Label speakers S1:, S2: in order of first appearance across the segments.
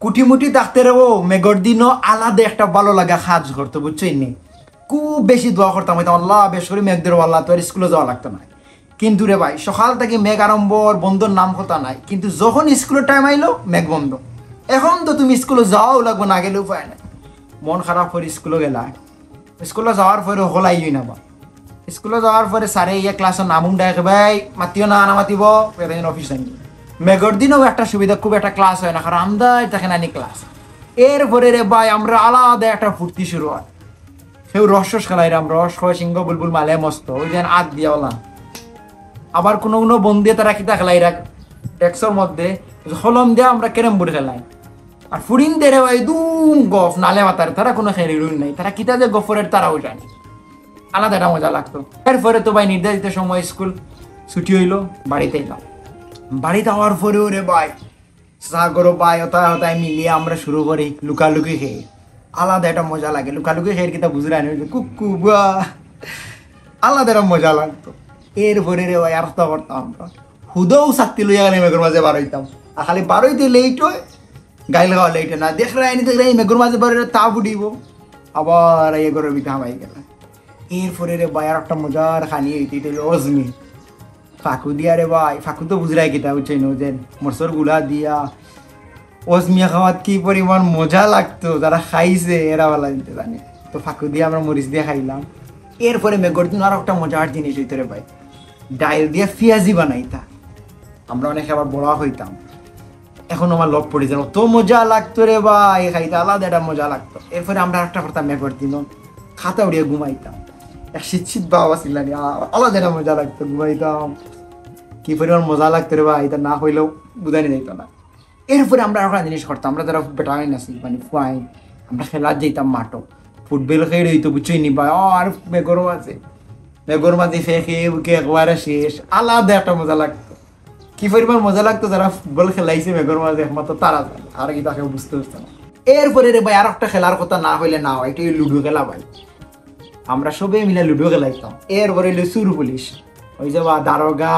S1: কুটিমুটি ডাক্তারেও মেঘর দিনও আলাদা একটা ভালো লাগা কাজ করতো, বুঝছই নি? খুব বেশি দোয়া করতাম, হয়তো আল্লাহ বেশ করে মেঘ দেরো আল্লাহ, তোর স্কুলে যাওয়া লাগতো না। কিন্তু রে ভাই, সকাল থেকে মেঘ আরম্ভর বন্ধর নাম কথা নাই, কিন্তু যখন স্কুলের টাইম আইলো মেঘ বন্ধ। এখন তো তুমি স্কুলে যাওয়াও লাগবো, না গেলে উপায় নাই। মন খারাপ করে স্কুলে গেলা, স্কুলে যাওয়ার পরে হলাই না বা স্কুলে যাওয়ার পরে স্যারে ইয়ে ক্লাসের নামুন ডাকে, ভাই মাতিও না, না মাতিব অফিস আনি। মেঘর দিনও একটা সুবিধা, খুব একটা ক্লাস হয় না, কারণ আমরা দেখে নানি ক্লাস। এরপরে রে ভাই আমরা আলাদা একটা ফুর্তি শুরু হয়। সেও রস খেলাইরাম, রস খয় সিংহ বুলবুল মালে মস্ত, ওই যেন আত দিয়াওলা। আবার কোনো কোনো বন্ধু তারা কিতা খেলাই রাখ ডেস্কের মধ্যে হলম দিয়ে আমরা ক্যারাম বোর্ড খেলাই। আর ফুরিন দেরে ভাই দুম গফ নালে মাতার, তারা কোনো খেলিরুন নাই, তারা কিতা যে গফরের তারাও জানে। আলাদা একটা মজা লাগতো। এরপরে তো ভাই নির্ধারিত সময় স্কুল ছুটি হইলো, বাড়িতে এলাম। বাড়িতে হওয়ার পরেও রে ভাই সাগর ভাই হতায় মিলিয়ে আমরা শুরু করি লুকালুকি খেয়ে। আলাদা একটা মজা লাগে লুকালুকি খেয়ে, কিতা বুঝলে আনি কুকু বা আলাদা একটা মজা লাগতো। এরপরে রে ভাই আর তো করতাম আমরা হুদও শাক্তি লইয়া গেলে মেঘর মাঝে বার হইতাম। আর খালি বার হইতে লেট হয়, গাইলে খাওয়া লেট না, দেখলে আইনি দেখলে এই মেঘর মাঝে বার তা বুড়িব, আবার এই ঘরের ভিতরে হামাই গেল। এরপরে রে ভাই আর একটা মজার খানি হইতে হইলো অজমি ফাঁকু দিয়া রে ভাই। ফাঁকু তো বুঝলাই কিতা বুঝছে নো, যে মরসর গুলা দিয়া অজমিয়া খাওয়াত কি পরিমাণ মজা লাগতো, যারা খাইছে এরা বলা দিতে জানে। তো ফাঁকু দিয়ে আমরা মরিচ দিয়ে খাইলাম। এরপরে মেঘর দিন আর একটা মজার জিনিস হইতে রে ভাই, ডাইল দিয়ে পেঁয়াজি বানাইতা। আমরা অনেক আবার বড় হইতাম, এখন আমার লব পড়ে যেন তো মজা লাগতো রে ভাই, খাইতে আলাদা একটা মজা লাগতো। এরপরে আমরা একটা করতাম মেঘর দিন খাতা উড়িয়ে ঘুমাইতাম। এক শীত শীত বাবা ছিলানি, আলাদা একটা মজা লাগতো, ঘুমাইতাম। কি পরিমাণ মজা লাগতো রে ভাই, তা না হইলেও বুঝানি যাইত না। এরপরে আমরা একটা জিনিস করতাম, আমরা যারা বেটাইন আছি মানে ফুয়াইন, আমরা খেলার যেতাম মাঠো, ফুটবল খেয়ে রইতো বুঝছই নি ভাই। আর মেঘরও আছে, মেঘর মাঝে ফেঁকে বুকে একবারে শেষ, আলাদা একটা মজা লাগতো। কি পরিমাণ মজা লাগতো, যারা ফুটবল খেলাইছে মেঘর মাঝে একমাত্র তারা জানে, আর কি তাকে বুঝতে পারতো না। এরপরে রে ভাই আর একটা খেলার কথা না হইলে না হয়, এটা লুডো খেলা ভাই। আমরা সবে মিলে লুডো খেলাইতাম। এরপরে হইলো চুর পুলিশ, ওই যে বা দারোগা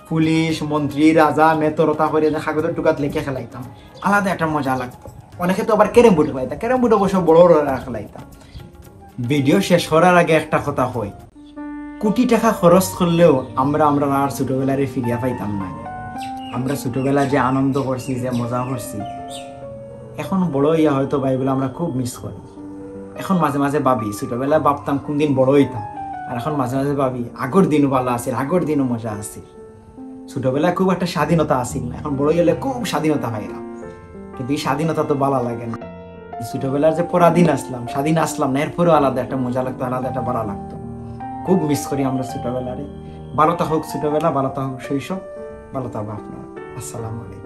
S1: পুলিশ মন্ত্রী রাজা মেতরতা করে যে কাগজের টুকাত লেখে খেলাইতাম, আলাদা একটা মজা লাগতো। অনেকে তো আবার ক্যারেম বোর্ড খেলাইতাম, ক্যারেম বোর্ড অবশ্য বড় বড় খেলাইতাম। ভিডিও শেষ করার আগে একটা কথা হয়, কোটি টাকা খরচ করলেও আমরা আর ছোটবেলারে ফিরিয়া পাইতাম না। আমরা ছোটবেলা যে আনন্দ করছি, যে মজা করছি, এখন বড় হইয়া হয়তো ভাইগুলো আমরা খুব মিস করি। এখন মাঝে মাঝে ভাবি ছোটবেলায় ভাবতাম কোন দিন বড় হইতাম, আর এখন মাঝে মাঝে ভাবি আগর দিনও ভালো আছে, আগর দিনও মজা আছে। ছোটবেলায় খুব একটা স্বাধীনতা আসিল না, এখন বড় হইলে খুব স্বাধীনতা পাইলাম, কিন্তু এই স্বাধীনতা তো ভালো লাগে না। ছোটবেলার যে পরাধীন আসলাম, স্বাধীন আসলাম না, এরপরেও আলাদা একটা মজা লাগতো, আলাদা একটা ভালো লাগতো। খুব মিস করি আমরা ছোটবেলারে। ভালো থাকুক ছোটবেলা, ভালো থাকুক শৈশব, ভালো থাকুক আপনারা। আসসালামু আলাইকুম।